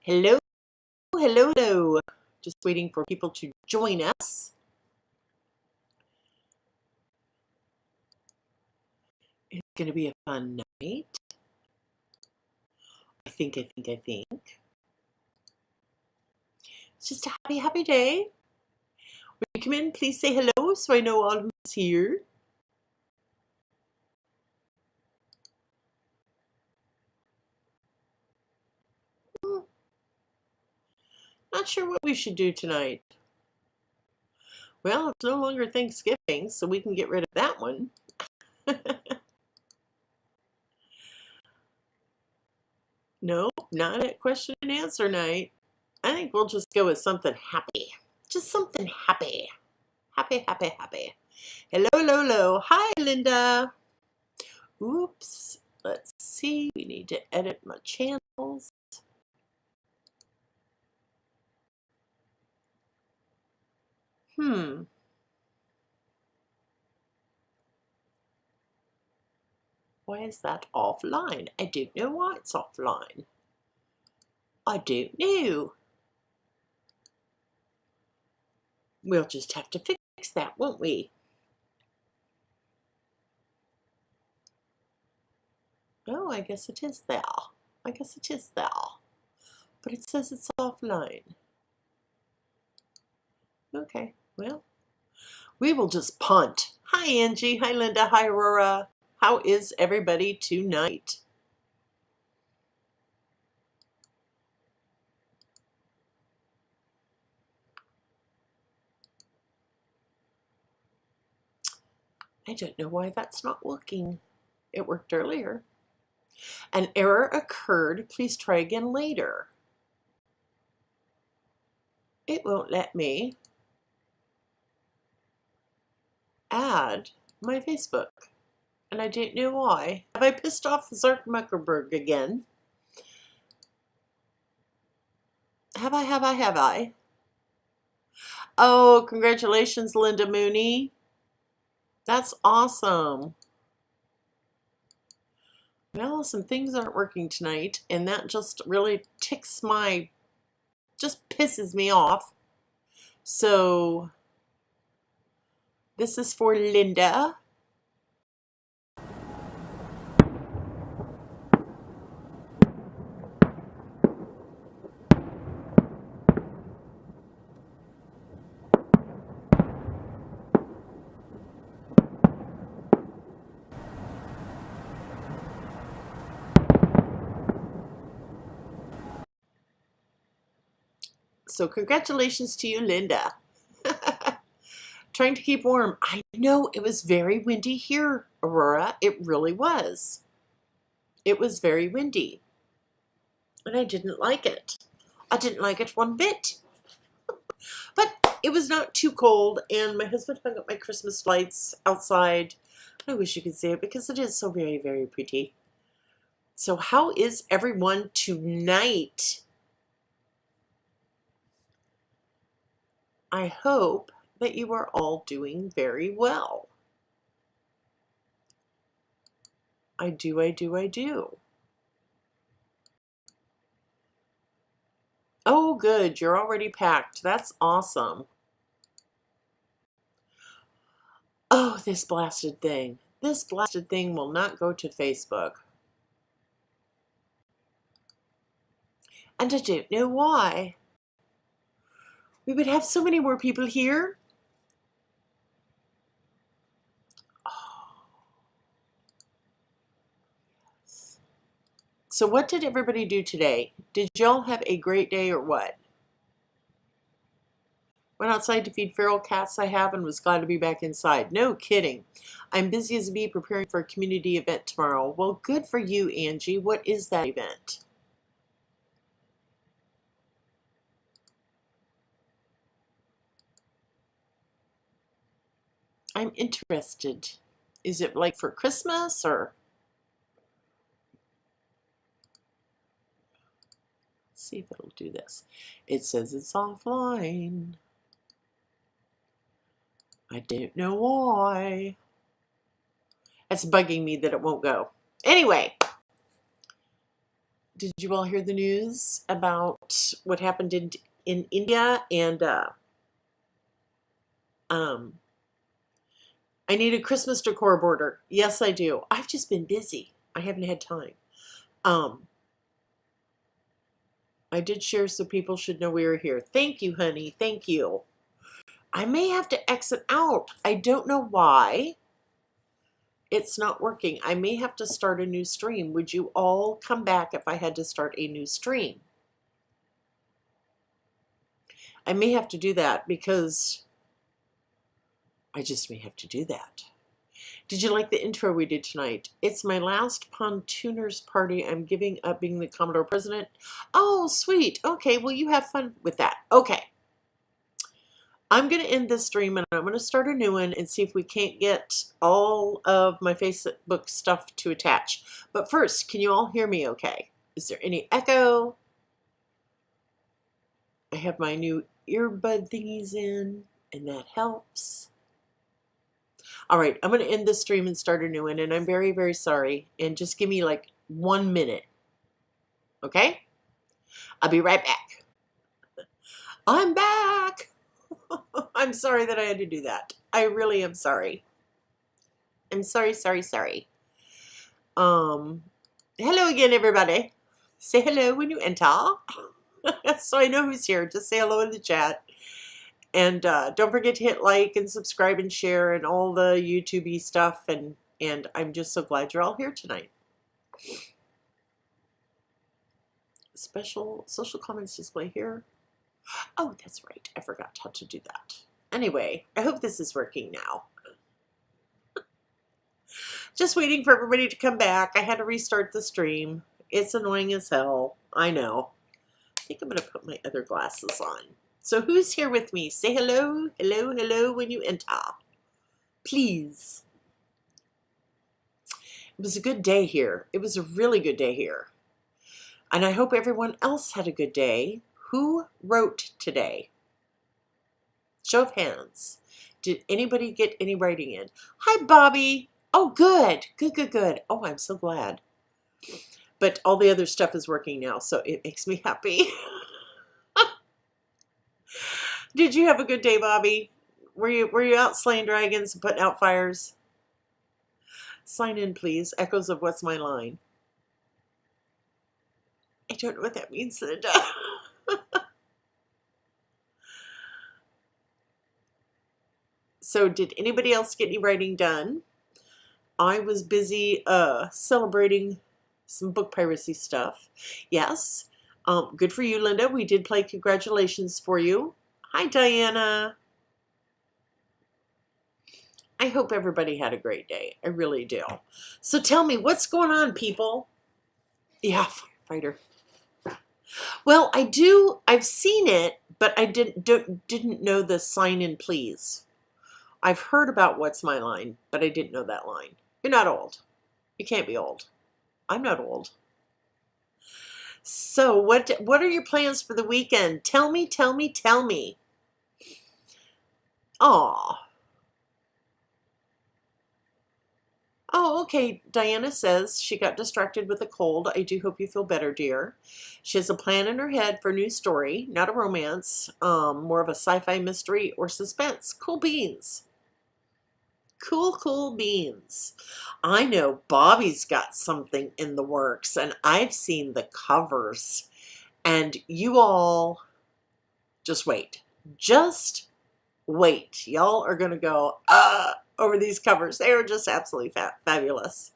Hello, hello, hello. Just waiting for people to join us. It's going to be a fun night. I think. It's just a happy, happy day. When you come in, please say hello so I know all who's here. Not sure what we should do tonight. Well, it's no longer Thanksgiving, so we can get rid of that one. No, not at question and answer night. I think we'll just go with something happy. Just something happy. Happy, happy, happy. Hello, hello, hello. Hi, Linda. Oops. Let's see. We need to edit my channels. Why is that offline? I don't know why it's offline. I don't know. We'll just have to fix that, won't we? Oh, I guess it is there. I guess it is there. But it says it's offline. Okay, well, we will just punt. Hi, Angie. Hi, Linda. Hi, Aurora. How is everybody tonight? I don't know why that's not working. It worked earlier. An error occurred. Please try again later. It won't let me add my Facebook. And I don't know why. Have I pissed off Zark Muckerberg again? Have I? Oh, congratulations, Linda Mooney. That's awesome. Well, some things aren't working tonight, and that just really just pisses me off. So, this is for Linda. So congratulations to you, Linda. Trying to keep warm. I know it was very windy here, Aurora. It really was. It was very windy. And I didn't like it. I didn't like it one bit. But it was not too cold, and my husband hung up my Christmas lights outside. I wish you could see it because it is so very, very pretty. So how is everyone tonight? I hope that you are all doing very well. I do. Oh, good. You're already packed. That's awesome. Oh, this blasted thing. This blasted thing will not go to Facebook. And I don't know why. We would have so many more people here. So what did everybody do today? Did y'all have a great day or what? Went outside to feed feral cats I have and was glad to be back inside. No kidding. I'm busy as a bee preparing for a community event tomorrow. Well, good for you, Angie. What is that event? I'm interested. Is it like for Christmas or? Let's see if it'll do this. It says it's offline. I don't know why. It's bugging me that it won't go. Anyway, Did you all hear the news about what happened in India? And um, I need a Christmas decor border. Yes, I do. I've just been busy. I haven't had time. Um, I did share so people should know we were here. Thank you, honey. Thank you. I may have to exit out. I don't know why. It's not working. I may have to start a new stream. Would you all come back if I had to start a new stream? I may have to do that because I just may have to do that. Did you like the intro we did tonight? It's my last pontooners party. I'm giving up being the Commodore President. Oh, sweet. Okay, well, you have fun with that. Okay. I'm going to end this stream and I'm going to start a new one and see if we can't get all of my Facebook stuff to attach. But first, can you all hear me okay? Is there any echo? I have my new earbud thingies in and that helps. All right, I'm going to end this stream and start a new one, and I'm very, very sorry. And just give me like 1 minute. Okay? I'll be right back. I'm back. I'm sorry that I had to do that. I really am sorry. I'm sorry, sorry, sorry. Hello again, everybody. Say hello when you enter. So I know who's here. Just say hello in the chat. And don't forget to hit like and subscribe and share and all the YouTube-y stuff. And I'm just so glad you're all here tonight. Special social comments display here. Oh, that's right. I forgot how to do that. Anyway, I hope this is working now. Just waiting for everybody to come back. I had to restart the stream. It's annoying as hell. I know. I think I'm going to put my other glasses on. So who's here with me? Say hello, hello, hello when you enter. Please. It was a good day here. It was a really good day here. And I hope everyone else had a good day. Who wrote today? Show of hands. Did anybody get any writing in? Hi, Bobby. Oh, good. Good, good, good. Oh, I'm so glad. But all the other stuff is working now, so it makes me happy. Did you have a good day, Bobby? Were you out slaying dragons and putting out fires? Sign in, please. Echoes of what's my line? I don't know what that means, Linda. So did anybody else get any writing done? I was busy celebrating some book piracy stuff. Yes. Good for you, Linda. We did play Congratulations for you. Hi, Diana. I hope everybody had a great day. I really do. So tell me, what's going on, people? Yeah, firefighter. Well, I do. I've seen it, but I didn't know the sign in, please. I've heard about what's my line, but I didn't know that line. You're not old. You can't be old. I'm not old. So what are your plans for the weekend? Tell me, tell me, tell me. Aw. Oh, okay. Diana says she got distracted with a cold. I do hope you feel better, dear. She has a plan in her head for a new story, not a romance, more of a sci-fi mystery or suspense. Cool beans. Cool, cool beans. I know Bobby's got something in the works, and I've seen the covers. And you all just wait. Just wait. Y'all are going to go, over these covers. They are just absolutely fabulous.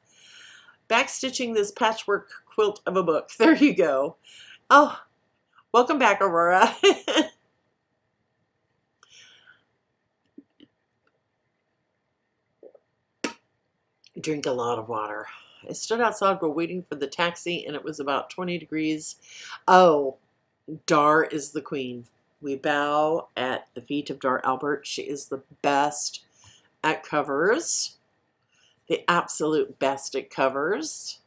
Backstitching this patchwork quilt of a book. There you go. Oh, welcome back, Aurora. Drink a lot of water. I stood outside while waiting for the taxi, and it was about 20 degrees. Oh, Dar is the queen. We bow at the feet of Dar Albert. She is the best at covers. The absolute best at covers.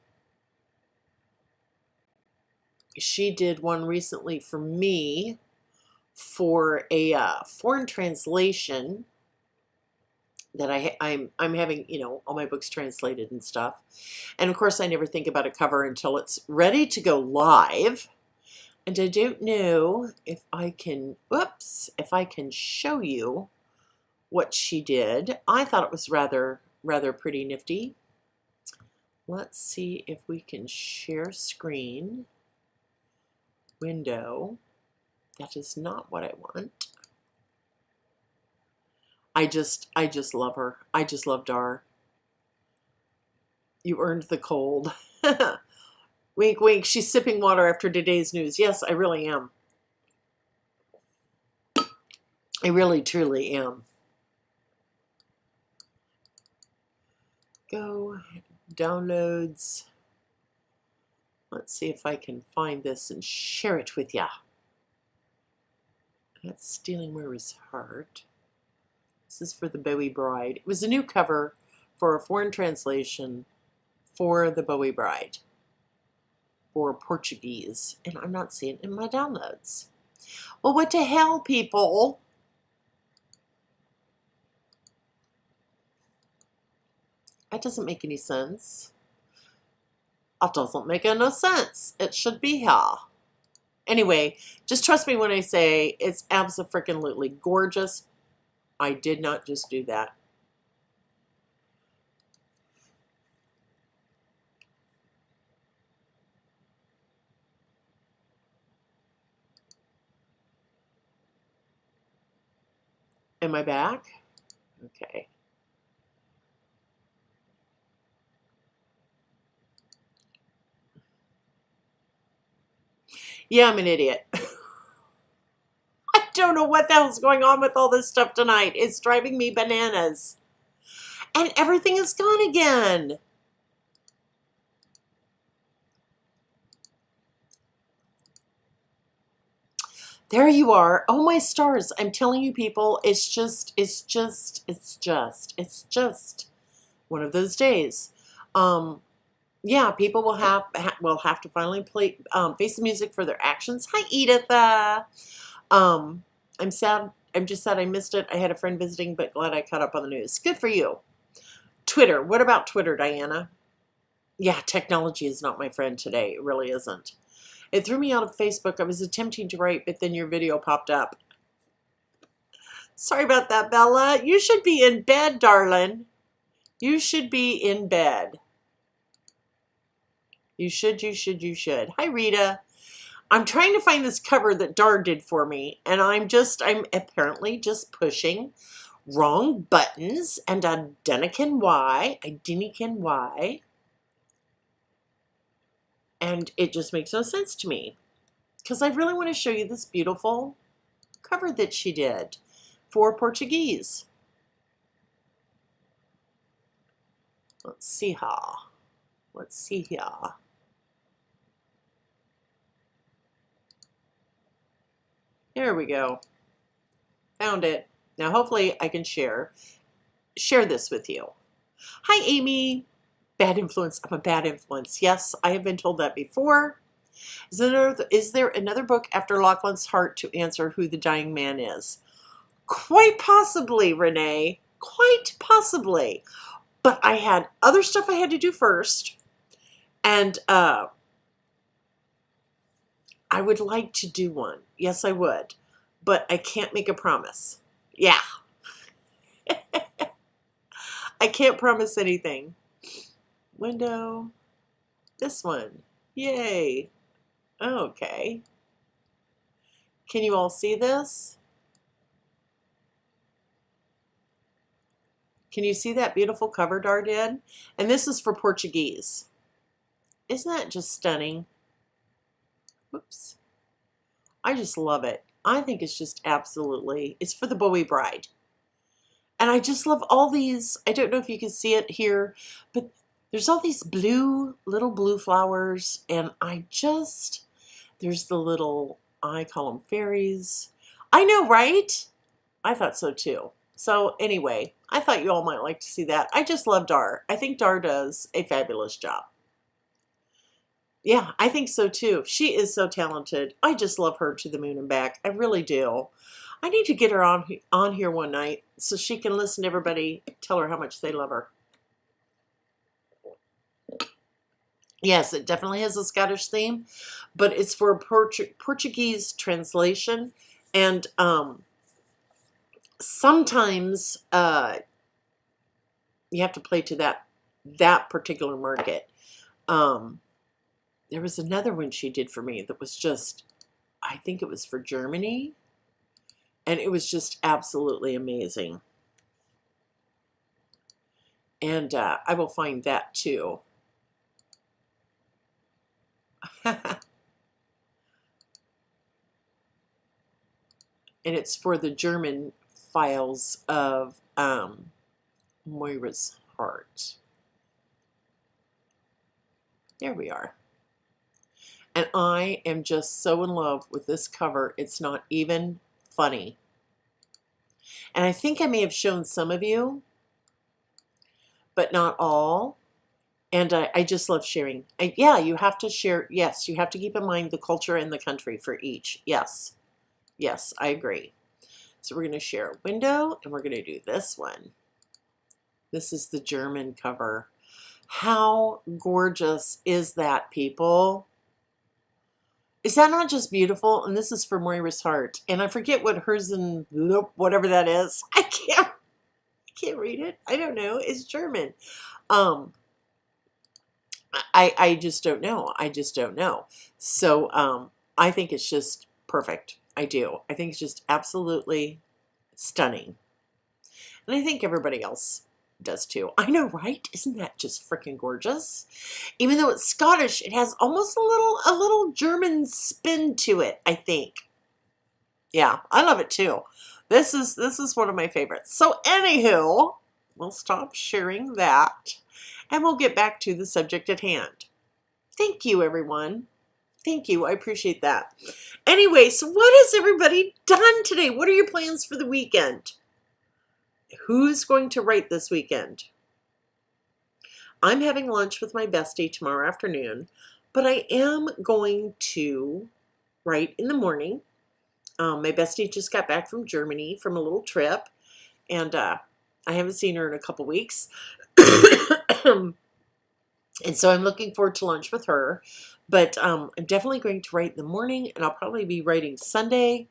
She did one recently for me for a foreign translation that I'm having, you know, all my books translated and stuff. And of course, I never think about a cover until it's ready to go live. And I don't know if I can, whoops, if I can show you what she did. I thought it was rather pretty nifty. Let's see if we can share screen. Window. That is not what I want. I just love her. I just love Dar. You earned the cold. Wink, wink. She's sipping water after today's news. Yes, I really am. I really, truly am. Go, downloads. Let's see if I can find this and share it with ya. That's Stealing Murray's Heart. This is for the Bowie Bride. It was a new cover for a foreign translation for the Bowie Bride for Portuguese, and I'm not seeing it in my downloads. Well, what the hell, people? That doesn't make any sense. That doesn't make any sense. It should be here. Anyway, just trust me when I say it's abso-freaking-lutely gorgeous. I did not just do that. Am I back? Okay. Yeah, I'm an idiot. I don't know what the hell's going on with all this stuff tonight. It's driving me bananas. And everything is gone again. There you are. Oh my stars. I'm telling you people, it's just one of those days. Yeah, people will have to finally play face the music for their actions. Hi Edith. I'm sad. I'm just sad I missed it. I had a friend visiting, but glad I caught up on the news. Good for you. Twitter. What about Twitter, Diana? Yeah, technology is not my friend today. It really isn't. It threw me out of Facebook. I was attempting to write, but then your video popped up. Sorry about that, Bella. You should be in bed, darling. You should be in bed. You should. Hi, Rita. I'm trying to find this cover that Dar did for me, and I'm apparently just pushing wrong buttons, and I dinna why. And it just makes no sense to me, because I really want to show you this beautiful cover that she did for Portuguese. Let's see how. Let's see here. There we go. Found it. Now hopefully I can share this with you. Hi, Amy. Bad influence. I'm a bad influence. Yes, I have been told that before. Is there another book after Lachlan's Heart to answer who the dying man is? Quite possibly, Renee. Quite possibly. But I had other stuff I had to do first. And I would like to do one. Yes, I would. But I can't make a promise. Yeah. I can't promise anything. Window. This one. Yay. Okay. Can you all see this? Can you see that beautiful cover Dar did? And this is for Portuguese. Isn't that just stunning? Whoops. I just love it. I think it's just absolutely, it's for the Bowie Bride. And I just love all these, I don't know if you can see it here, but there's all these little blue flowers, and there's the little, I call them fairies. I know, right? I thought so too. So anyway, I thought you all might like to see that. I just love Dar. I think Dar does a fabulous job. Yeah, I think so too. She is so talented. I just love her to the moon and back. I really do. I need to get her on here one night so she can listen to everybody tell her how much they love her. Yes, it definitely has a Scottish theme, but it's for a Portuguese translation, and sometimes you have to play to that particular market. There was another one she did for me that was just, I think it was for Germany, and it was just absolutely amazing. And I will find that too. And it's for the German files of Moira's Heart. There we are. And I am just so in love with this cover. It's not even funny. And I think I may have shown some of you, but not all. And I just love sharing. Yeah, you have to share. Yes, you have to keep in mind the culture and the country for each. Yes. Yes, I agree. So we're going to share a window, and we're going to do this one. This is the German cover. How gorgeous is that, people? Is that not just beautiful? And this is for Moira's Heart. And I forget what hers and whatever that is. I can't read it. I don't know. It's German. I just don't know. I just don't know. So I think it's just perfect. I do. I think it's just absolutely stunning. And I think everybody else does too. I know, right? Isn't that just freaking gorgeous? Even though it's Scottish, it has almost a little German spin to it, I think. Yeah, I love it too. This is one of my favorites. So anywho, we'll stop sharing that and we'll get back to the subject at hand. Thank you, everyone. Thank you. I appreciate that. Anyway, so what has everybody done today? What are your plans for the weekend? Who's going to write this weekend? I'm having lunch with my bestie tomorrow afternoon, but I am going to write in the morning. My bestie just got back from Germany from a little trip, and I haven't seen her in a couple weeks. And so I'm looking forward to lunch with her. But I'm definitely going to write in the morning, and I'll probably be writing Sunday.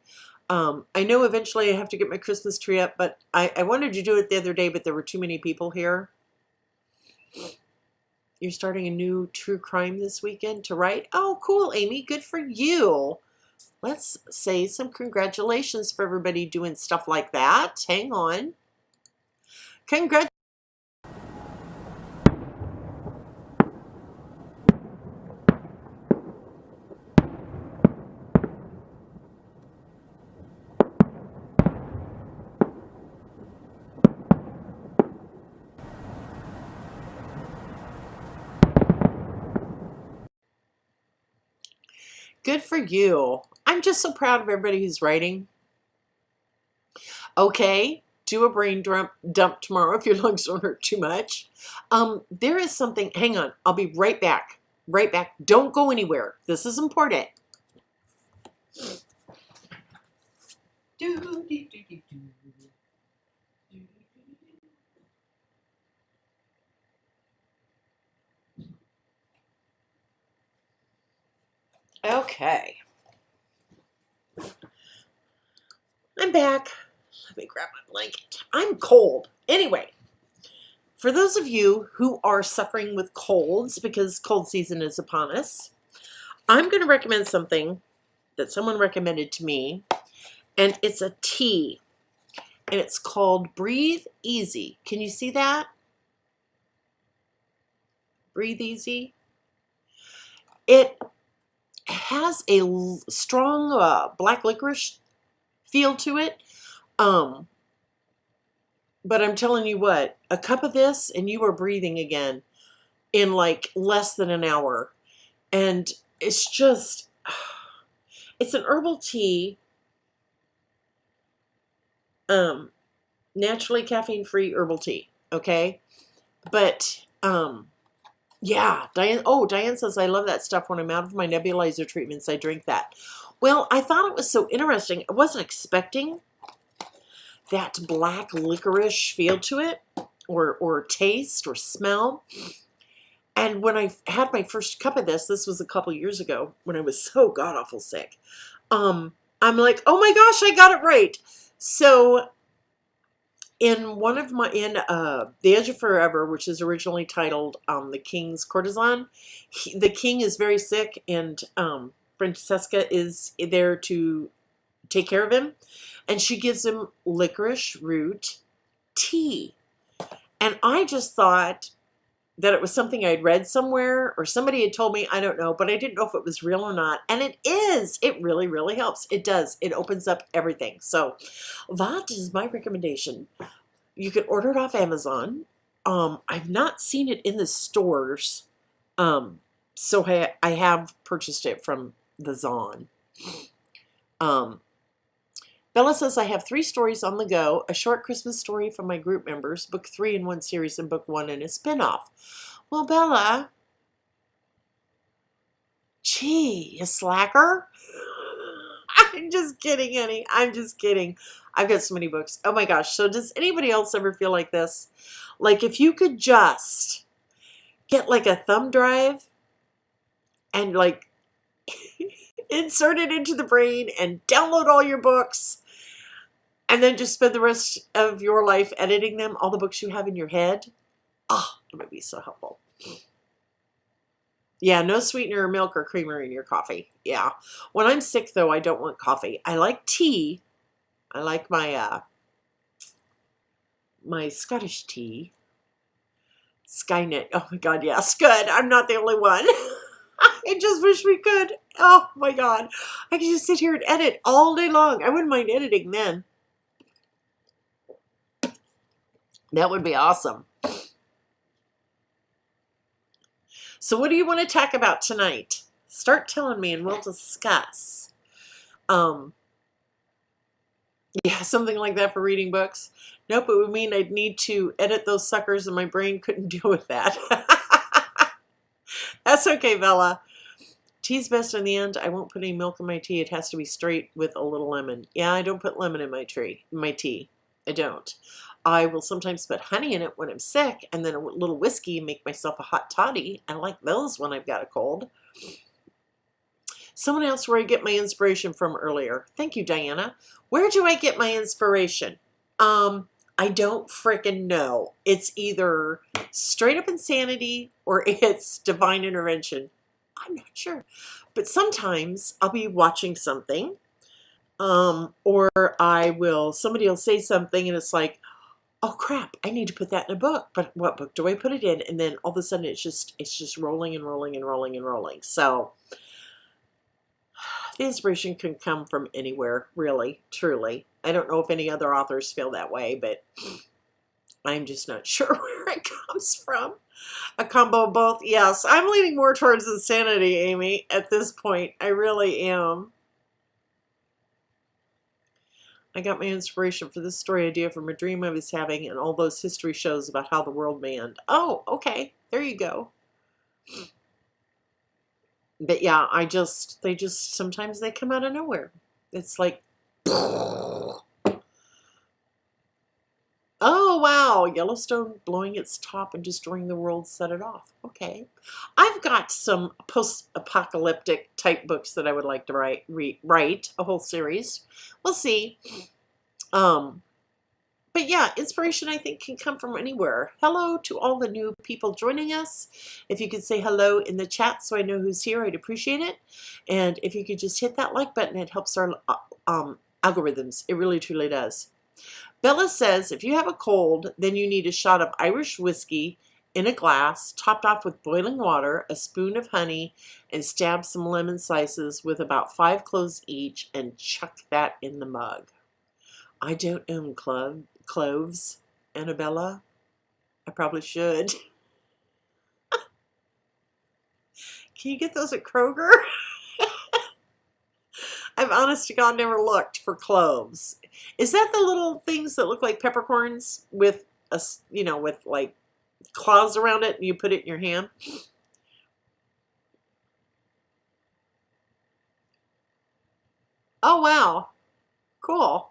I know eventually I have to get my Christmas tree up, but I wanted to do it the other day, but there were too many people here. You're starting a new true crime this weekend to write? Oh, cool, Amy. Good for you. Let's say some congratulations for everybody doing stuff like that. Hang on. Congratulations. Good for you. I'm just so proud of everybody who's writing. Okay, do a brain dump tomorrow if your lungs don't hurt too much. There is something, hang on, I'll be right back. Right back. Don't go anywhere. This is important. Okay. I'm back. Let me grab my blanket. I'm cold. Anyway, for those of you who are suffering with colds, because cold season is upon us, I'm going to recommend something that someone recommended to me, and it's a tea, and it's called Breathe Easy. Can you see that? Breathe Easy. It has a strong black licorice feel to it. But I'm telling you what, a cup of this and you are breathing again in like less than an hour. And it's just, it's an herbal tea, naturally caffeine-free herbal tea, okay? But, yeah, Diane says, I love that stuff. When I'm out of my nebulizer treatments, I drink that. Well, I thought it was so interesting. I wasn't expecting that black licorice feel to it, or taste or smell. And when I had my first cup of this was a couple years ago when I was so god awful sick. I'm like, oh my gosh, I got it right. So in one of my The Edge of Forever, which is originally titled The King's Courtesan, the king is very sick, and Francesca is there to take care of him, and she gives him licorice root tea. And I just thought that it was something I'd read somewhere or somebody had told me, I don't know, but I didn't know if it was real or not. And it is. It really, really helps. It does. It opens up everything. So that is my recommendation. You can order it off Amazon. I've not seen it in the stores. So I have purchased it from the Zon. Bella says, I have 3 stories on the go, a short Christmas story from my group members, book 3 in one series, and book 1 in a spinoff. Well, Bella, gee, you slacker. I'm just kidding, honey. I'm just kidding. I've got so many books. Oh my gosh. So does anybody else ever feel like this? Like if you could just get like a thumb drive and like insert it into the brain and download all your books, and then just spend the rest of your life editing them, all the books you have in your head. Oh, it would be so helpful. Yeah, no sweetener or milk or creamer in your coffee. Yeah. When I'm sick, though, I don't want coffee. I like tea. I like my my Scottish tea. Skynet. Oh my God, yes. Good. I'm not the only one. I just wish we could. Oh my God. I could just sit here and edit all day long. I wouldn't mind editing then. That would be awesome. So what do you want to talk about tonight? Start telling me and we'll discuss. Yeah, something like that for reading books. Nope, it would mean I'd need to edit those suckers and my brain couldn't deal with that. That's okay, Bella. Tea's best in the end. I won't put any milk in my tea. It has to be straight with a little lemon. Yeah, I don't put lemon in my tea. I don't. I will sometimes put honey in it when I'm sick, and then a little whiskey and make myself a hot toddy. I like those when I've got a cold. Someone else where I get my inspiration from earlier. Thank you, Diana. Where do I get my inspiration? I don't frickin' know. It's either straight up insanity or it's divine intervention. I'm not sure. But sometimes I'll be watching something, or somebody will say something and it's like, oh crap, I need to put that in a book. But what book do I put it in? And then all of a sudden it's just rolling and rolling and rolling and rolling. So the inspiration can come from anywhere, really, truly. I don't know if any other authors feel that way, but I'm just not sure where it comes from. A combo of both. Yes, I'm leaning more towards insanity, Amy, at this point. I really am. I got my inspiration for this story idea from a dream I was having and all those history shows about how the world may end. Oh, okay. There you go. But yeah, sometimes they come out of nowhere. It's like, oh, wow, Yellowstone blowing its top and destroying the world set it off. Okay. I've got some post-apocalyptic type books that I would like to write a whole series. We'll see. But yeah, inspiration I think can come from anywhere. Hello to all the new people joining us. If you could say hello in the chat so I know who's here, I'd appreciate it. And if you could just hit that like button, it helps our algorithms. It really, truly does. Bella says, if you have a cold, then you need a shot of Irish whiskey in a glass, topped off with boiling water, a spoon of honey, and stab some lemon slices with about 5 cloves each and chuck that in the mug. I don't own cloves, Annabella. I probably should. Can you get those at Kroger? I've honest to God never looked for cloves. Is that the little things that look like peppercorns with with like claws around it and you put it in your hand? Oh wow. Cool.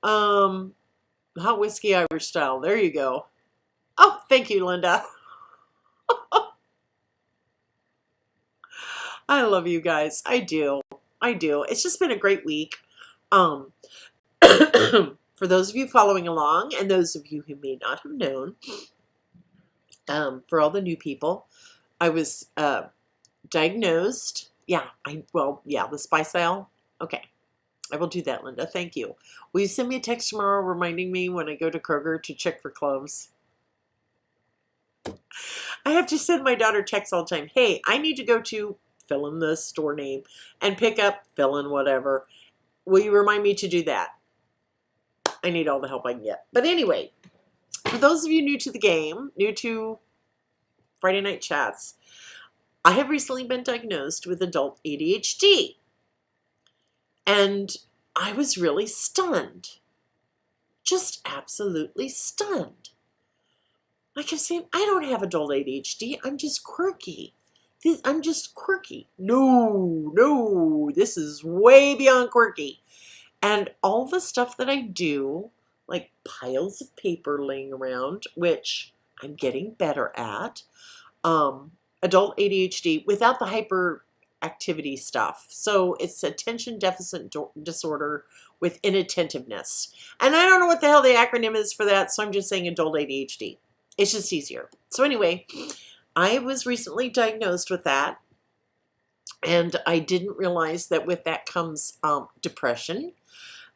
Um, hot whiskey Irish style. There you go. Oh, thank you, Linda. I love you guys. I do. I do. It's just been a great week. Um, for those of you following along, and those of you who may not have known, for all the new people, I was diagnosed. Yeah, the spice aisle. Okay, I will do that, Linda. Thank you. Will you send me a text tomorrow reminding me when I go to Kroger to check for cloves? I have to send my daughter texts all the time. Hey, I need to go to fill in the store name and pick up fill in whatever. Will you remind me to do that? I need all the help I can get. But anyway, for those of you new to the game, new to Friday Night Chats, I have recently been diagnosed with adult ADHD. And I was really stunned. Just absolutely stunned. I kept saying, I don't have adult ADHD. I'm just quirky. I'm just quirky. No, this is way beyond quirky. And all the stuff that I do, like piles of paper laying around, which I'm getting better at, adult ADHD without the hyperactivity stuff. So it's attention deficit disorder with inattentiveness. And I don't know what the hell the acronym is for that, so I'm just saying adult ADHD. It's just easier. So anyway, I was recently diagnosed with that, and I didn't realize that with that comes depression,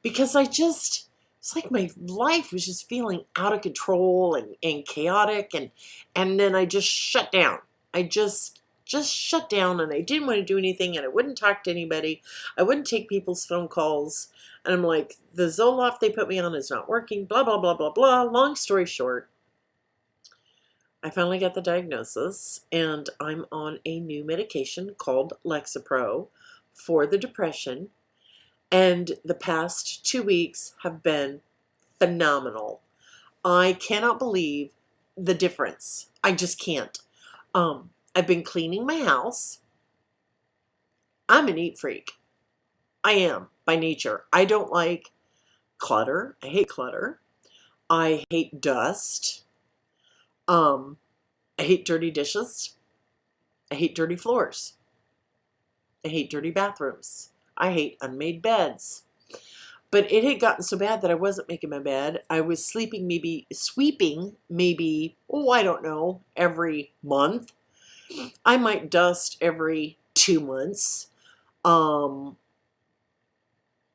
because it's like my life was just feeling out of control and chaotic, and then I just shut down. I just shut down, and I didn't want to do anything, and I wouldn't talk to anybody. I wouldn't take people's phone calls, and I'm like, the Zoloft they put me on is not working, blah, blah, blah, blah, blah. Long story short, I finally got the diagnosis, and I'm on a new medication called Lexapro for the depression. And the past 2 weeks have been phenomenal. I cannot believe the difference. I just can't. I've been cleaning my house. I'm a neat freak. I am by nature. I don't like clutter. I hate clutter. I hate dust. I hate dirty dishes. I hate dirty floors. I hate dirty bathrooms. I hate unmade beds. But it had gotten so bad that I wasn't making my bed. I was sweeping maybe, oh, I don't know, every month. I might dust every 2 months.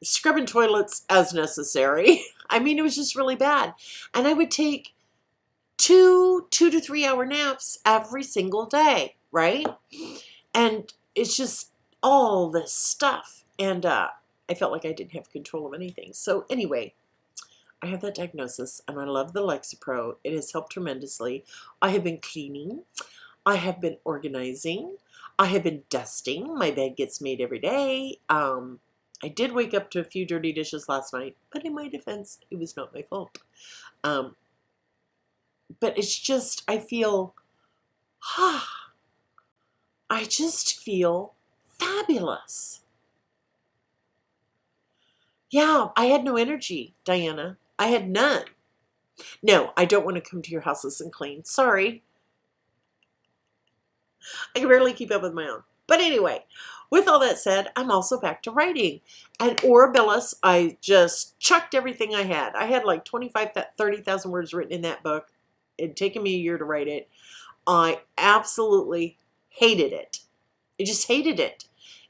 Scrubbing toilets as necessary. I mean, it was just really bad. And I would take 2 to 3 hour naps every single day, right? And it's just all this stuff. And I felt like I didn't have control of anything. So anyway, I have that diagnosis, and I love the Lexapro. It has helped tremendously. I have been cleaning. I have been organizing. I have been dusting. My bed gets made every day. I did wake up to a few dirty dishes last night, but in my defense, it was not my fault. But it's just, I just feel fabulous. Yeah, I had no energy, Diana. I had none. No, I don't want to come to your houses and clean. Sorry. I can barely keep up with my own. But anyway, with all that said, I'm also back to writing. And Orabilis, I just chucked everything I had. I had like 30,000 words written in that book. It had taken me a year to write it. I absolutely hated it. I just hated it.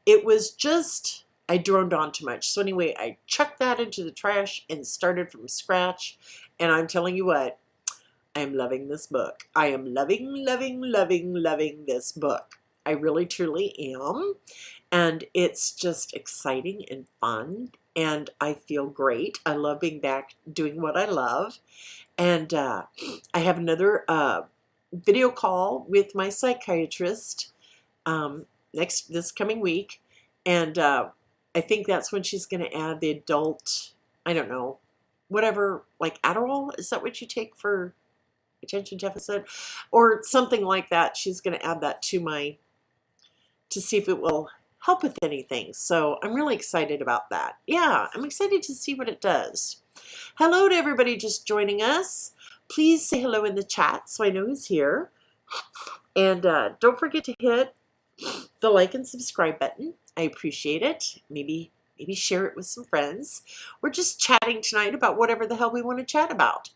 It was just, I droned on too much. So anyway, I chucked that into the trash and started from scratch. And I'm telling you what, I'm loving this book. I am loving this book. I really, truly am. And it's just exciting and fun. And I feel great. I love being back doing what I love. And I have another video call with my psychiatrist this coming week. And I think that's when she's going to add the adult, I don't know, whatever, like Adderall? Is that what you take for attention deficit? Or something like that. She's going to add that to see if it will help with anything. So I'm really excited about that. Yeah, I'm excited to see what it does. Hello to everybody just joining us. Please say hello in the chat so I know who's here. And don't forget to hit the like and subscribe button. I appreciate it. Maybe share it with some friends. We're just chatting tonight about whatever the hell we want to chat about.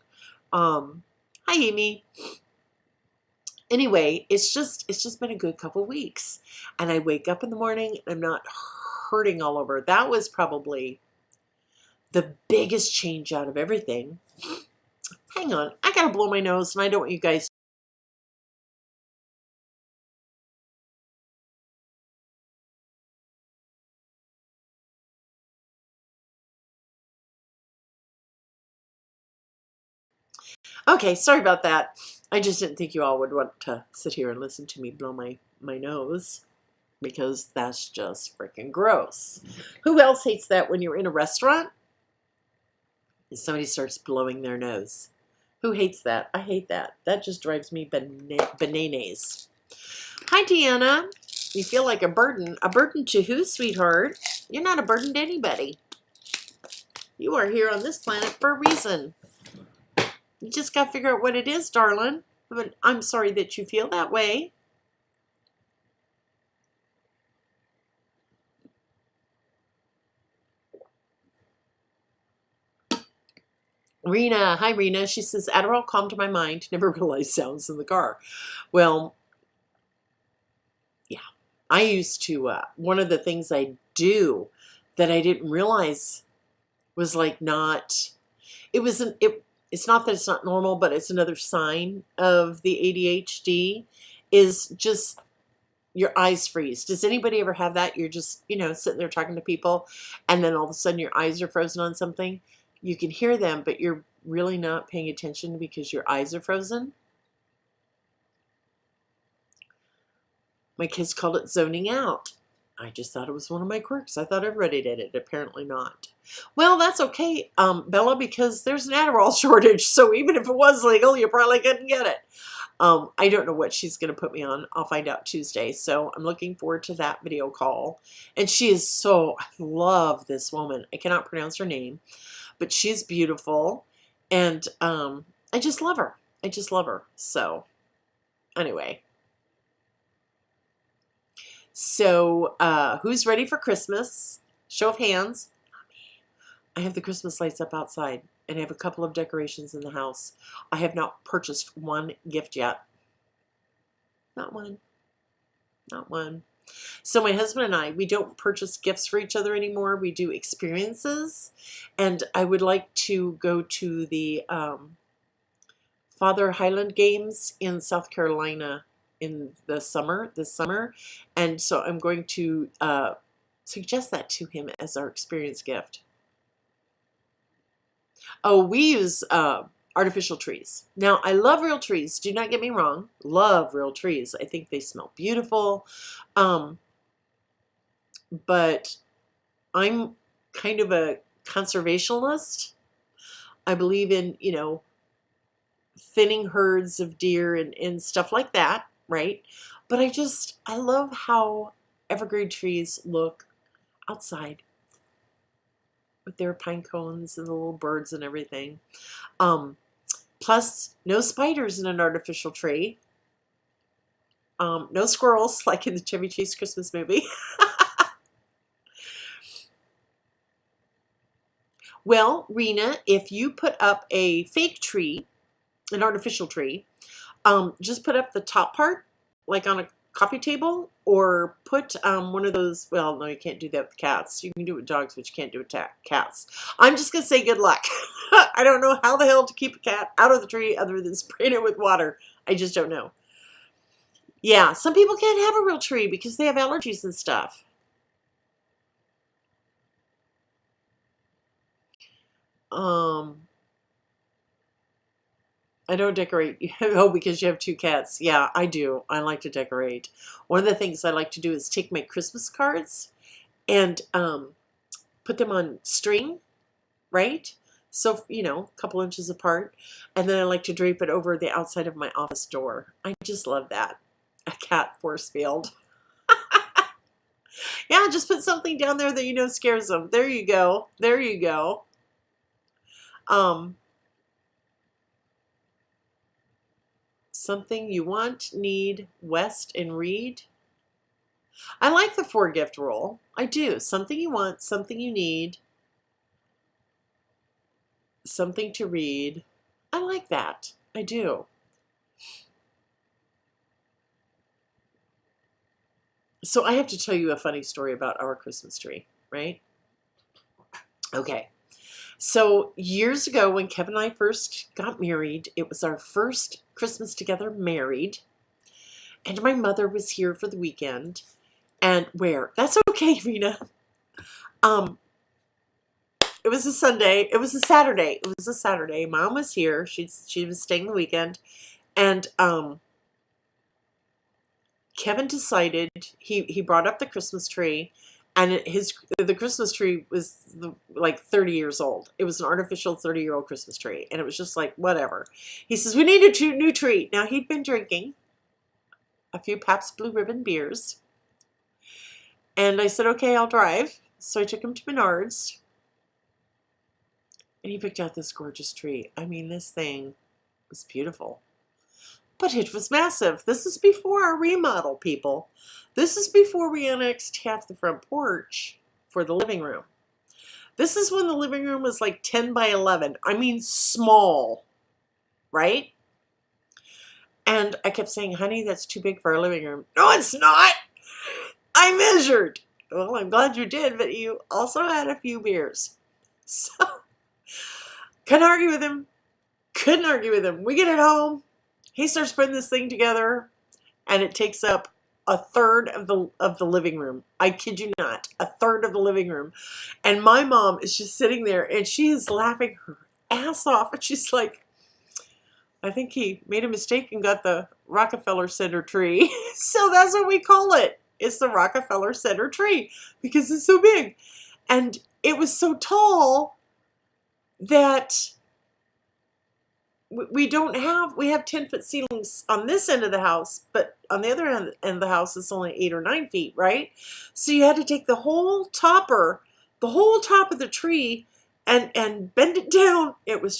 Hi, Amy. Anyway, it's just been a good couple weeks, and I wake up in the morning and I'm not hurting all over. That was probably the biggest change out of everything. Hang on, I gotta blow my nose, and I don't want you guys. Okay, sorry about that. I just didn't think you all would want to sit here and listen to me blow my nose, because that's just freaking gross. Who else hates that when you're in a restaurant and somebody starts blowing their nose? Who hates that? I hate that. That just drives me bananas. Hi, Deanna. You feel like a burden. A burden to who, sweetheart? You're not a burden to anybody. You are here on this planet for a reason. You just got to figure out what it is, darling. But I'm sorry that you feel that way. Rena, hi Rena. She says, Adderall calmed my mind. Never realized sounds in the car. Well, yeah. I used to, one of the things I do that I didn't realize was like not, it's not that it's not normal, but it's another sign of the ADHD is just your eyes freeze. Does anybody ever have that? You're just, sitting there talking to people, and then all of a sudden your eyes are frozen on something. You can hear them, but you're really not paying attention because your eyes are frozen. My kids called it zoning out. I just thought it was one of my quirks. I thought everybody did it. Apparently not. Well, that's okay, Bella, because there's an Adderall shortage. So even if it was legal, you probably couldn't get it. I don't know what she's going to put me on. I'll find out Tuesday. So I'm looking forward to that video call. And she is I love this woman. I cannot pronounce her name, but she's beautiful. And I just love her. I just love her. So anyway. So who's ready for Christmas? Show of hands. I have the Christmas lights up outside, and I have a couple of decorations in the house. I have not purchased one gift yet. Not one. Not one. So my husband and I, we don't purchase gifts for each other anymore. We do experiences. And I would like to go to the Father Highland Games in South Carolina in this summer. And so I'm going to suggest that to him as our experience gift. Oh, we use artificial trees. Now, I love real trees. Do not get me wrong. Love real trees. I think they smell beautiful. But I'm kind of a conservationist. I believe in, thinning herds of deer and stuff like that, right? But I love how evergreen trees look outside with their pine cones and the little birds and everything. Plus, no spiders in an artificial tree. No squirrels like in the Chevy Chase Christmas movie. Well, Rena, if you put up a fake tree, an artificial tree, just put up the top part, like on a coffee table, or put one of those, well, no, you can't do that with cats. You can do it with dogs, but you can't do it with cats. I'm just going to say good luck. I don't know how the hell to keep a cat out of the tree other than spraying it with water. I just don't know. Yeah, some people can't have a real tree because they have allergies and stuff. I don't decorate. Oh, because you have two cats. Yeah, I do. I like to decorate. One of the things I like to do is take my Christmas cards and put them on string, right? So, a couple inches apart. And then I like to drape it over the outside of my office door. I just love that. A cat force field. Yeah, just put something down there that scares them. There you go. There you go. Um, something you want, need, West, and read. I like the 4 gift rule. I do. Something you want, something you need, something to read. I like that. I do. So I have to tell you a funny story about our Christmas tree, right? Okay. So years ago when Kevin and I first got married, it was our first Christmas together married. And my mother was here for the weekend. And where? That's okay, Rena. Um, it was a Sunday. It was a Saturday. It was a Saturday. Mom was here. She was staying the weekend. And Kevin decided he brought up the Christmas tree, and the Christmas tree was like 30 years old. It was an artificial 30-year-old Christmas tree, and it was just like whatever. He says we need a new tree. Now he'd been drinking a few Pabst Blue Ribbon beers, and I said okay, I'll drive. So I took him to Menards, and he picked out this gorgeous tree. I mean, this thing was beautiful. But it was massive. This is before our remodel, people. This is before we annexed half the front porch for the living room. This is when the living room was like 10 by 11. I mean, small, right? And I kept saying, honey, that's too big for our living room. No, it's not. I measured. Well, I'm glad you did, but you also had a few beers. So, couldn't argue with him. Couldn't argue with him. We get it home. He starts putting this thing together, and it takes up a third of the living room. I kid you not, a third of the living room. And my mom is just sitting there, and she is laughing her ass off. And she's like, I think he made a mistake and got the Rockefeller Center tree. So that's what we call it. It's the Rockefeller Center tree because it's so big. And it was so tall that we have 10-foot ceilings on this end of the house, but on the other end of the house it's only 8 or 9 feet, right? So you had to take the whole top of the tree and bend it down. It's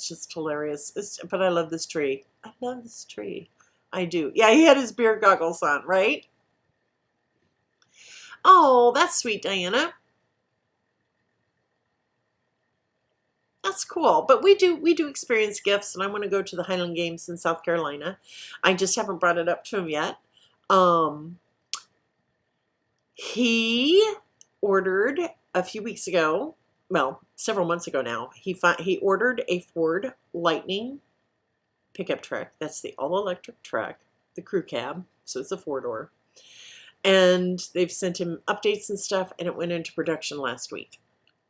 just hilarious. But I love this tree. I love this tree. I do. Yeah, he had his beer goggles on, right? Oh, that's sweet, Diana. That's cool. But we do experience gifts, and I want to go to the Highland Games in South Carolina. I just haven't brought it up to him yet. He ordered a few weeks ago, well, several months ago now, he ordered a Ford Lightning pickup truck. That's the all-electric truck, the crew cab, so it's a 4-door. And they've sent him updates and stuff, and it went into production last week.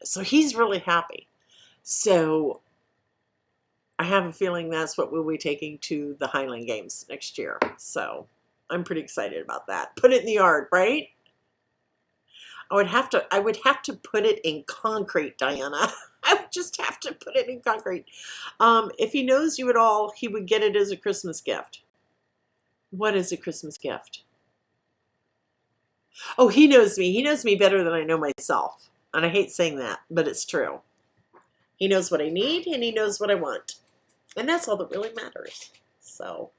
So he's really happy. So I have a feeling that's what we'll be taking to the Highland Games next year. So I'm pretty excited about that. Put it in the yard, right? I would have to put it in concrete, Diana. I would just have to put it in concrete. If he knows you at all, he would get it as a Christmas gift. What is a Christmas gift? Oh, he knows me. He knows me better than I know myself. And I hate saying that, but it's true. He knows what I need, and he knows what I want. And that's all that really matters. So,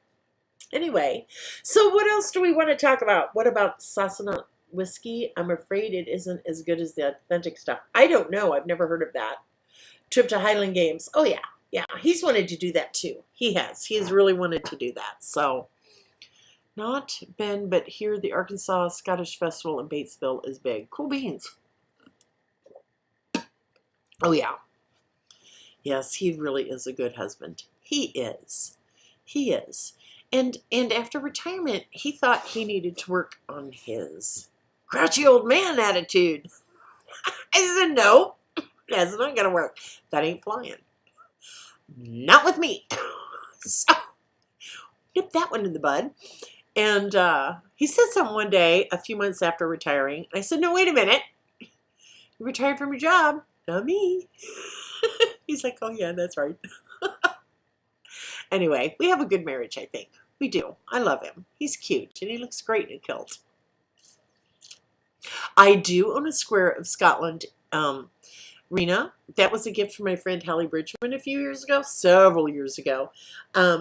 anyway. So, what else do we want to talk about? What about Sassanat whiskey? I'm afraid it isn't as good as the authentic stuff. I don't know. I've never heard of that. Trip to Highland Games. Oh, yeah. Yeah, he's wanted to do that, too. He has. He has really wanted to do that. So, not been, but here the Arkansas Scottish Festival in Batesville is big. Cool beans. Oh, yeah. Yes, he really is a good husband. He is. He is. And after retirement, he thought he needed to work on his grouchy old man attitude. I said, no, that's not going to work. That ain't flying. Not with me. So, nip that one in the bud. And he said something one day, a few months after retiring. I said, no, wait a minute. You retired from your job. Not me. He's like, oh, yeah, that's right. Anyway, we have a good marriage, I think. We do. I love him. He's cute, and he looks great in a kilt. I do own a square of Scotland Rena, that was a gift from my friend Hallie Bridgman a few years ago, several years ago.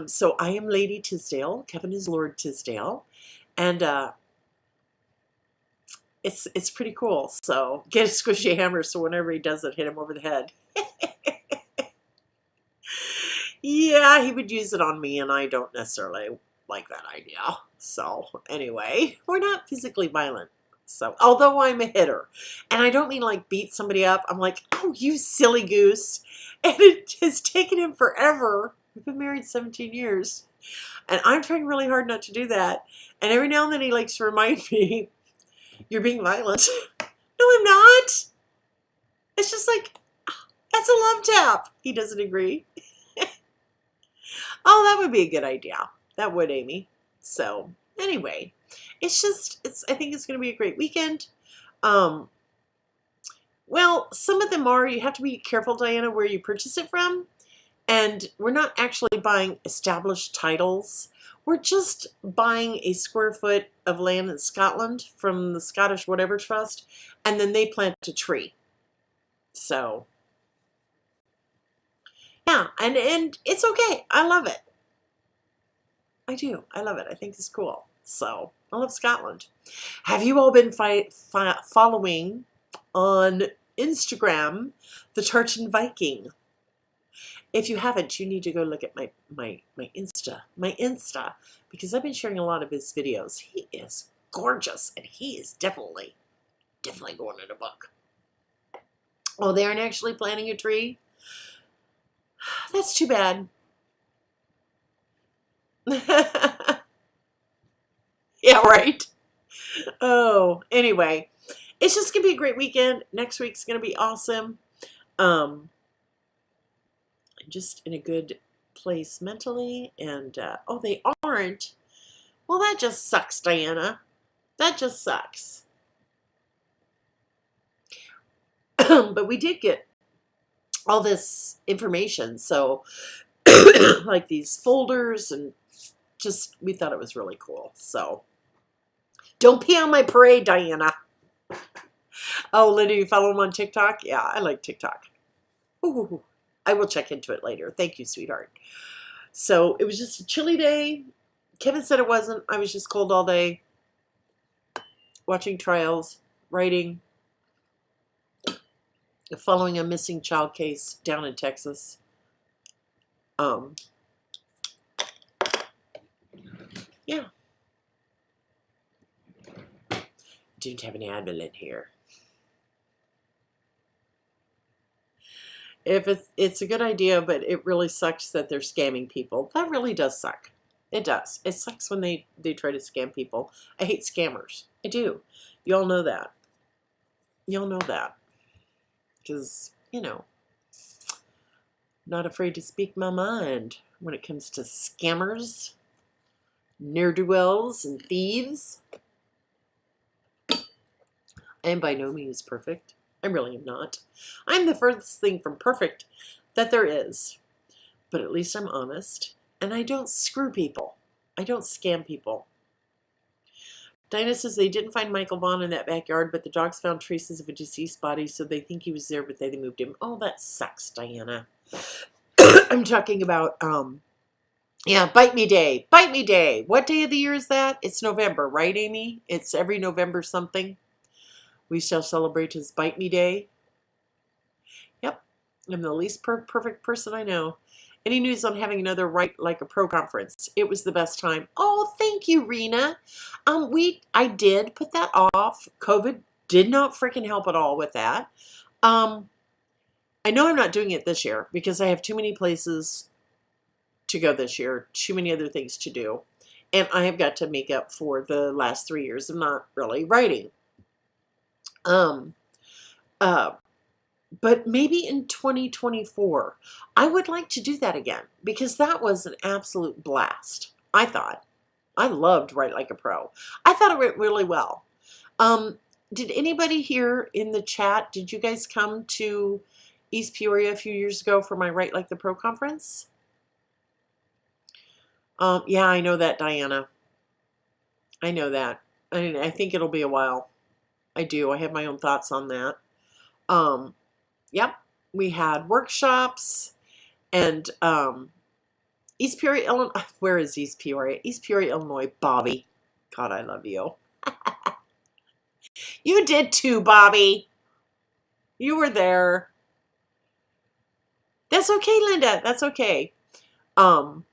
So I am Lady Tisdale. Kevin is Lord Tisdale. And it's pretty cool. So get a squishy hammer so whenever he does it, hit him over the head. Yeah, he would use it on me, and I don't necessarily like that idea. So anyway, we're not physically violent. So although I'm a hitter, and I don't mean like beat somebody up, I'm like, oh, you silly goose. And it has taken him forever. We've been married 17 years. And I'm trying really hard not to do that. And every now and then he likes to remind me, you're being violent. No, I'm not. It's just like, that's a love tap. He doesn't agree. Oh, that would be a good idea. That would, Amy. So anyway, I think it's going to be a great weekend. Well, some of them are. You have to be careful, Diana, where you purchase it from. And we're not actually buying established titles. We're just buying a square foot of land in Scotland from the Scottish whatever trust, and then they plant a tree. So, yeah, and it's okay. I love it. I do. I love it. I think it's cool. So, I love Scotland. Have you all been following on Instagram the Tartan Viking? If you haven't, you need to go look at my Insta, because I've been sharing a lot of his videos. He is gorgeous, and he is definitely going in a book. Oh, they aren't actually planting a tree? That's too bad. Yeah, right. Oh, anyway, it's just gonna be a great weekend. Next week's gonna be awesome. Just in a good place mentally, and oh, they aren't. Well, that just sucks, Diana. That just sucks. But we did get all this information, so like these folders, and just we thought it was really cool. So don't pee on my parade, Diana. Oh, Linda, you follow him on TikTok? Yeah, I like TikTok. Ooh. I will check into it later. Thank you, sweetheart. So it was just a chilly day. Kevin said it wasn't. I was just cold all day. Watching trials, writing, following a missing child case down in Texas. Yeah. Didn't have an ambulance here. If it's a good idea, but it really sucks that they're scamming people. That really does suck. It does. It sucks when they try to scam people. I hate scammers. I do. You all know that. You all know that. Because, you know, not afraid to speak my mind when it comes to scammers, ne'er-do-wells, and thieves. I am by no means perfect. I really am not. I'm the furthest thing from perfect that there is. But at least I'm honest, and I don't screw people. I don't scam people. Dinah says they didn't find Michael Vaughn in that backyard, but the dogs found traces of a deceased body, so they think he was there, but they moved him. Oh, that sucks, Diana. I'm talking about, yeah, Bite Me Day. Bite Me Day. What day of the year is that? It's November, right, Amy? It's every November something. We shall celebrate his Bite Me Day. Yep, I'm the least perfect person I know. Any news on having another Write Like a Pro conference? It was the best time. Oh, thank you, Rena. I did put that off. COVID did not freaking help at all with that. I know I'm not doing it this year because I have too many places to go this year, too many other things to do, and I have got to make up for the last 3 years of not really writing. But maybe in 2024, I would like to do that again because that was an absolute blast. I thought. I loved Write Like a Pro. I thought it went really well. Did anybody here in the chat, did you guys come to East Peoria a few years ago for my Write Like the Pro conference? Yeah, I know that, Diana. I know that. I think it'll be a while. I do. I have my own thoughts on that. Yep. We had workshops and East Peoria, Illinois. Where is East Peoria? East Peoria, Illinois. Bobby. God, I love you. You did too, Bobby. You were there. That's okay, Linda. That's okay. Um,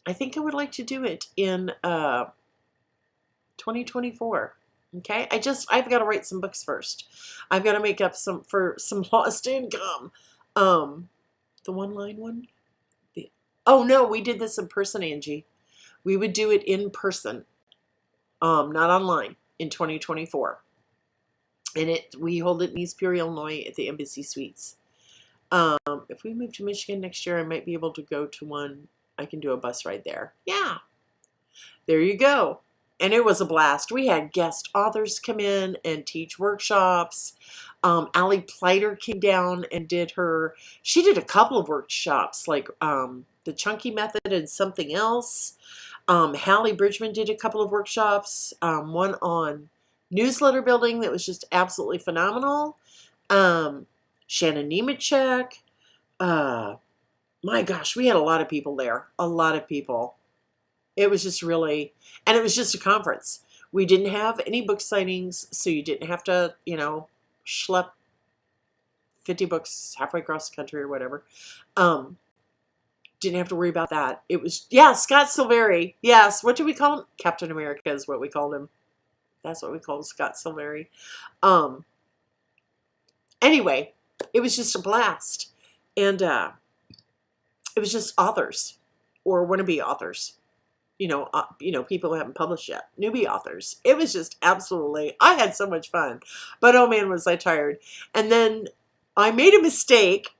I think I would like to do it in 2024. Okay, I've got to write some books first. I've got to make up some for some lost income. The one line one. Oh no, we did this in person, Angie. We would do it in person, not online, in 2024. And we hold it in East Peoria, Illinois, at the Embassy Suites. If we move to Michigan next year, I might be able to go to one. I can do a bus ride there. Yeah, there you go. And it was a blast. We had guest authors come in and teach workshops. Allie Pleiter came down and she did a couple of workshops, like the Chunky Method and something else. Hallie Bridgman did a couple of workshops, one on newsletter building that was just absolutely phenomenal. Shannon Nemechek. My gosh, we had a lot of people there. A lot of people. It was just really, and it was just a conference. We didn't have any book signings, so you didn't have to, schlep 50 books halfway across the country or whatever. Didn't have to worry about that. It was, Scott Silveri. Yes, what do we call him? Captain America is what we called him. That's what we called Scott Silveri. Anyway, it was just a blast. And it was just authors or wannabe authors. People who haven't published yet, newbie authors. It was just absolutely, I had so much fun, but oh man, was I tired. And then I made a mistake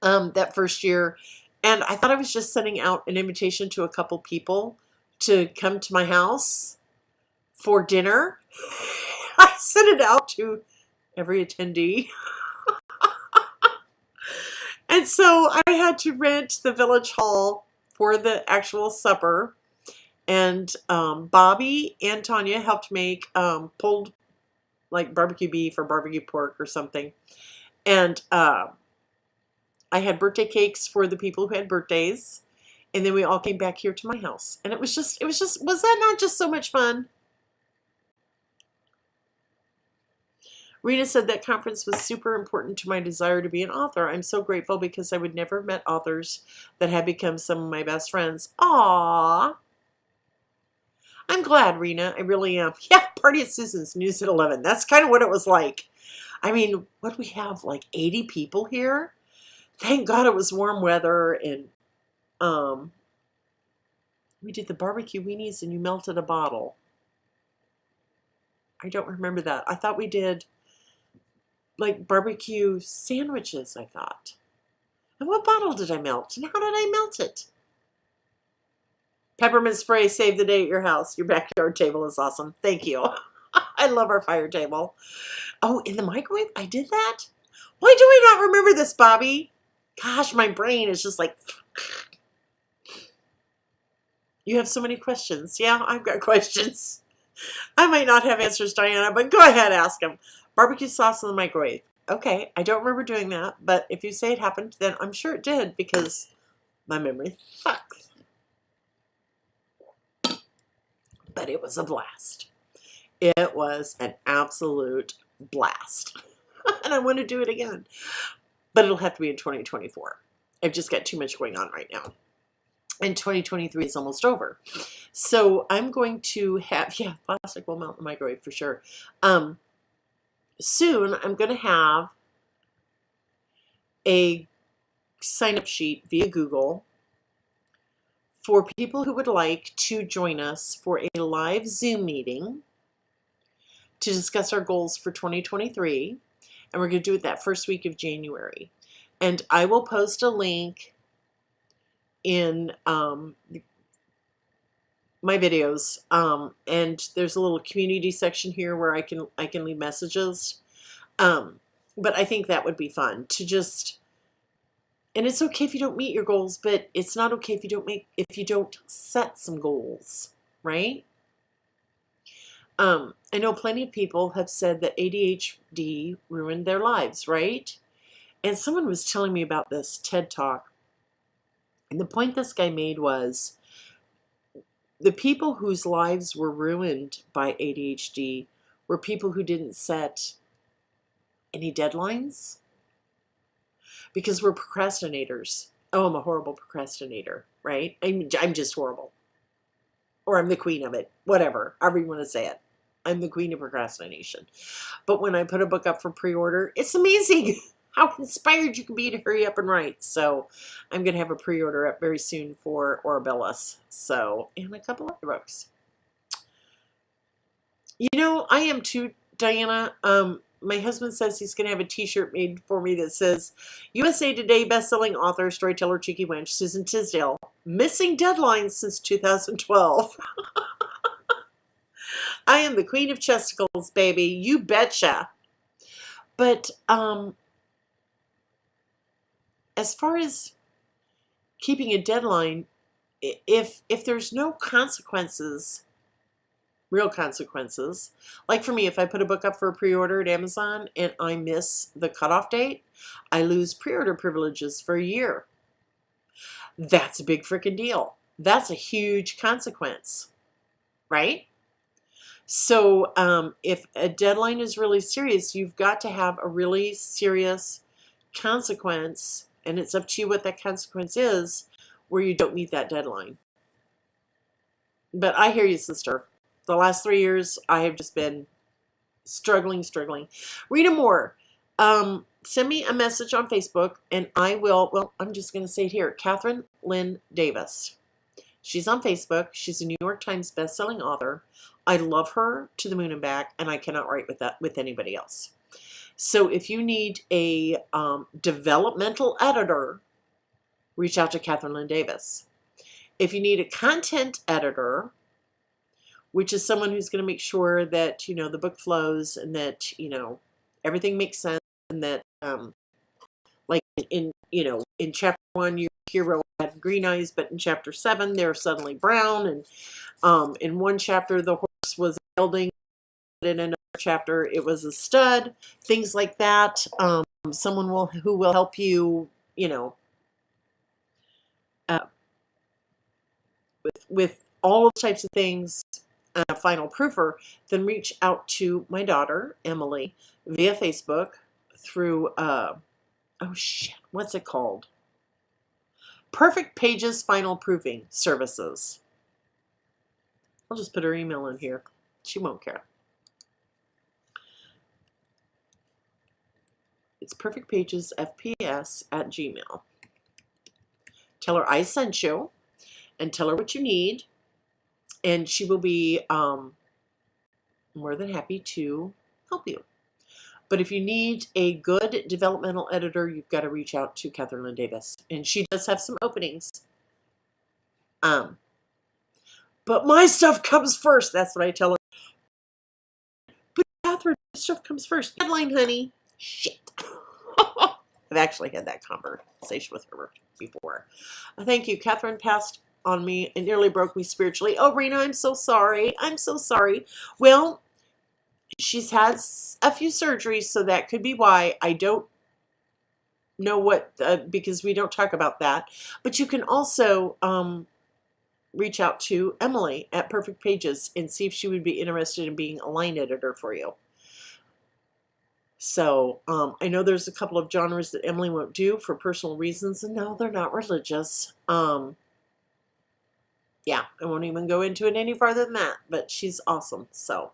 that first year, and I thought I was just sending out an invitation to a couple people to come to my house for dinner. I sent it out to every attendee. And so I had to rent the village hall for the actual supper, and Bobby and Tanya helped make pulled like barbecue beef or barbecue pork or something, and I had birthday cakes for the people who had birthdays, and then we all came back here to my house, and was that not just so much fun? Rena said that conference was super important to my desire to be an author. I'm so grateful because I would never have met authors that had become some of my best friends. Aww. I'm glad, Rena. I really am. Yeah, party at Susan's, news at 11. That's kind of what it was like. I mean, what do we have, like 80 people here? Thank God it was warm weather, and we did the barbecue weenies and you melted a bottle. I don't remember that. I thought we did like barbecue sandwiches, I thought. And what bottle did I melt? And how did I melt it? Peppermint spray saved the day at your house. Your backyard table is awesome. Thank you. I love our fire table. Oh, in the microwave? I did that? Why do I not remember this, Bobby? Gosh, my brain is just like... You have so many questions. Yeah, I've got questions. I might not have answers, Diana, but go ahead, ask them. Barbecue sauce in the microwave. Okay, I don't remember doing that, but if you say it happened, then I'm sure it did because my memory sucks. But it was a blast. It was an absolute blast. And I want to do it again. But it'll have to be in 2024. I've just got too much going on right now. And 2023 is almost over. So I'm going to have, plastic will melt in the microwave for sure. Soon I'm going to have a sign-up sheet via Google for people who would like to join us for a live Zoom meeting to discuss our goals for 2023. And we're going to do it that first week of January. And I will post a link in my videos, and there's a little community section here where I can leave messages, but I think that would be fun to just, and it's okay if you don't meet your goals, but it's not okay if you don't set some goals, right? I know plenty of people have said that ADHD ruined their lives, right? And someone was telling me about this TED Talk. And the point this guy made was the people whose lives were ruined by ADHD were people who didn't set any deadlines because we're procrastinators. Oh, I'm a horrible procrastinator, right? I'm just horrible. Or I'm the queen of it, whatever, however you want to say it. I'm the queen of procrastination. But when I put a book up for pre-order, it's amazing how inspired you can be to hurry up and write. So I'm going to have a pre-order up very soon for Orabilis. So, and a couple other books. You know, I am too, Diana. My husband says he's going to have a t-shirt made for me that says, USA Today bestselling author, storyteller, cheeky wench, Susan Tisdale, missing deadlines since 2012. I am the queen of chesticles, baby. You betcha. But as far as keeping a deadline, if there's no consequences, real consequences, like for me, if I put a book up for a pre-order at Amazon and I miss the cutoff date, I lose pre-order privileges for a year. That's a big freaking deal. That's a huge consequence, right? So if a deadline is really serious, you've got to have a really serious consequence, and it's up to you what that consequence is, where you don't meet that deadline. But I hear you, sister. The last 3 years, I have just been struggling. Rita Moore, send me a message on Facebook, and I will, well, I'm just going to say it here, Catherine Lynn Davis. She's on Facebook. She's a New York Times bestselling author. I love her to the moon and back, and I cannot write with anybody else. So if you need a developmental editor, reach out to Catherine Lynn Davis. If you need a content editor, which is someone who's going to make sure that, you know, the book flows and that, you know, everything makes sense, and that, like in chapter 1, your hero had green eyes, but in chapter 7, they're suddenly brown, and in one chapter, the horse was gelding, in another chapter, it was a stud, things like that. Someone who will help you, you know, with all types of things, final proofer, then reach out to my daughter, Emily, via Facebook through, oh shit, what's it called? Perfect Pages Final Proofing Services. I'll just put her email in here. She won't care. It's perfectpagesfps@gmail. Tell her I sent you and tell her what you need, and she will be more than happy to help you. But if you need a good developmental editor, you've got to reach out to Catherine Lynn Davis. And she does have some openings. But my stuff comes first. That's what I tell her. But Catherine, my stuff comes first. Deadline, honey. Shit. I've actually had that conversation with her before. Thank you. Catherine passed on me and nearly broke me spiritually. Oh, Rena, I'm so sorry. I'm so sorry. Well, she's had a few surgeries, so that could be why. I don't know what, because we don't talk about that. But you can also reach out to Emily at Perfect Pages and see if she would be interested in being a line editor for you. So I know there's a couple of genres that Emily won't do for personal reasons, and no, they're not religious. Yeah, I won't even go into it any farther than that, but she's awesome. So,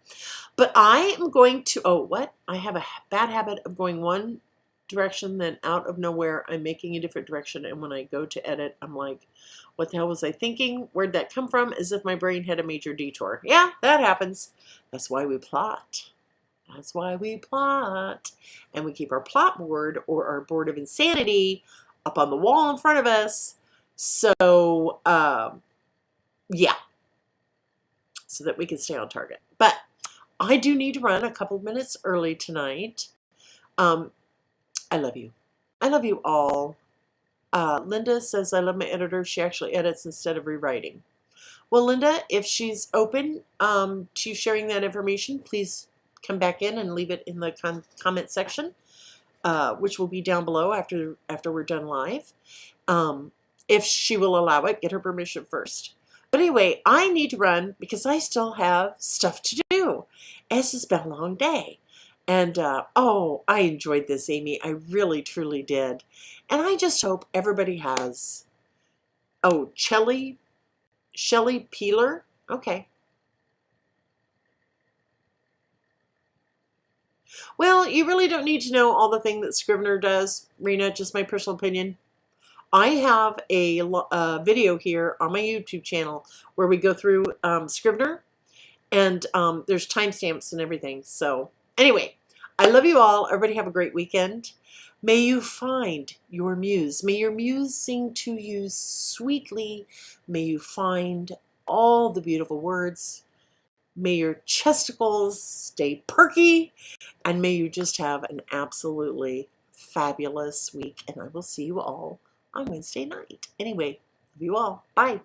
but I am going to, oh, what? I have a bad habit of going one direction, then out of nowhere, I'm making a different direction. And when I go to edit, I'm like, what the hell was I thinking? Where'd that come from? As if my brain had a major detour. Yeah, that happens. That's why we plot. That's why we plot. And we keep our plot board or our board of insanity up on the wall in front of us. So, yeah, so that we can stay on target. But I do need to run a couple of minutes early tonight. I love you. I love you all. Linda says, I love my editor. She actually edits instead of rewriting. Well, Linda, if she's open to sharing that information, please come back in and leave it in the comment section, which will be down below after we're done live. If she will allow it, get her permission first. But anyway, I need to run because I still have stuff to do. As it's been a long day. And oh, I enjoyed this, Amy. I really, truly did. And I just hope everybody has. Oh, Shelly Peeler. Okay. Well, you really don't need to know all the thing that Scrivener does, Rena. Just my personal opinion. I have a video here on my YouTube channel where we go through Scrivener, and there's timestamps and everything. So anyway, I love you all. Everybody have a great weekend. May you find your muse. May your muse sing to you sweetly. May you find all the beautiful words. May your chesticles stay perky. And may you just have an absolutely fabulous week. And I will see you all on Wednesday night. Anyway, love you all. Bye.